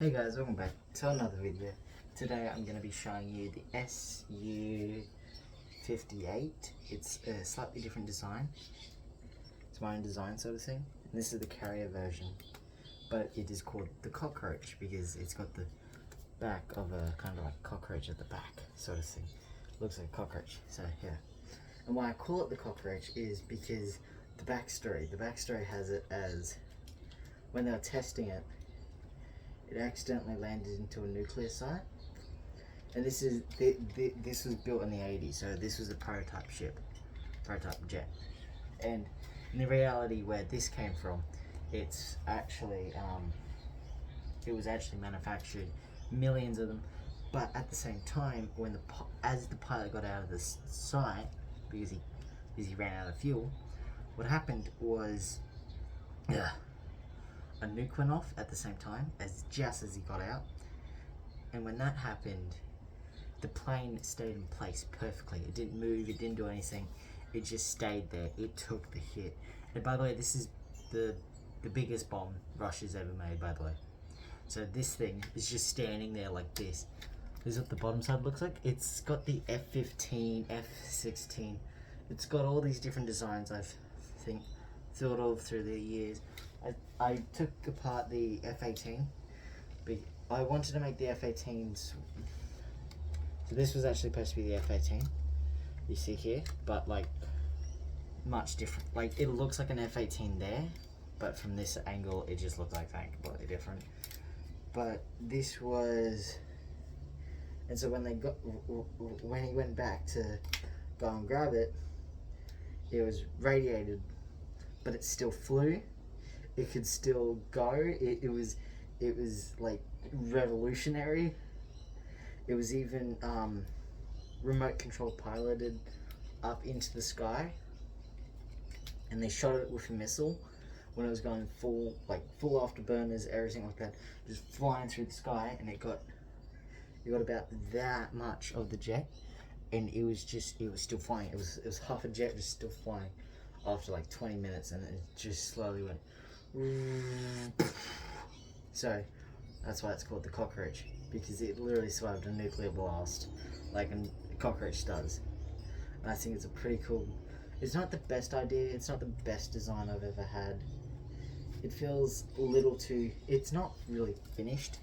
Hey guys, welcome back to another video. Today I'm going to be showing you the SU58. It's a slightly different design. It's my own design sort of thing. And this is the carrier version. But it is called the Cockroach because it's got the back of a kind of like cockroach at the back sort of thing. Looks like a cockroach. So yeah. And why I call it the Cockroach is because the backstory. The backstory has it as when they were testing it, it accidentally landed into a nuclear site, and this was built in the 80s, so this was a prototype jet. And in the reality where this came from, it's actually it was actually manufactured, millions of them, but at the same time, as the pilot got out of the site because he ran out of fuel, what happened was a nuke went off at the same time just as he got out, and when that happened, the plane stayed in place perfectly. It didn't move, it didn't do anything, it just stayed there. It took the hit. And by the way, this is the biggest bomb Russia's ever made, by the way. So this thing is just standing there like this. This is what the bottom side looks like. It's got the F-15, F-16, it's got all these different designs I've thought of through the years. I took apart the F-18, but I wanted to make the F-18s. So this was actually supposed to be the F-18, you see here, but like much different. Like it looks like an F-18 there, but from this angle it just looked like something completely different. But this was, and so when he went back to go and grab it, it was radiated, but it still flew. It could still go. It was like revolutionary. It was even remote control piloted up into the sky, and they shot it with a missile when it was going full afterburners, everything like that, just flying through the sky, and it got about that much of the jet, and it was still flying. It was half a jet just still flying after like 20 minutes, and it just slowly went. So that's why it's called the Cockroach, because it literally survived a nuclear blast like a cockroach does. And I think it's a pretty cool, it's not the best idea, it's not the best design I've ever had. It feels a little too, it's not really finished.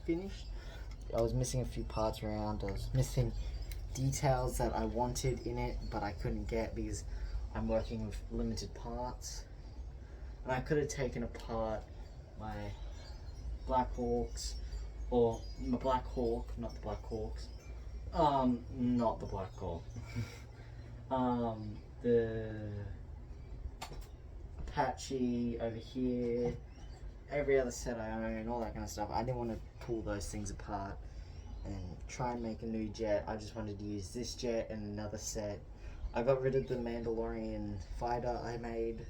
I was missing a few parts around. I was missing details that I wanted in it, but I couldn't get because I'm working with limited parts. And I could have taken apart my Black Hawks, or my Black Hawk, not the Black Hawks, not the Black Hawk, the Apache over here, every other set I own, all that kind of stuff. I didn't want to pull those things apart and try and make a new jet. I just wanted to use this jet and another set. I got rid of the Mandalorian fighter I made.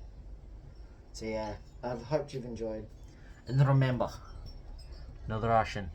So yeah, I hope you've enjoyed. And remember, no Russian.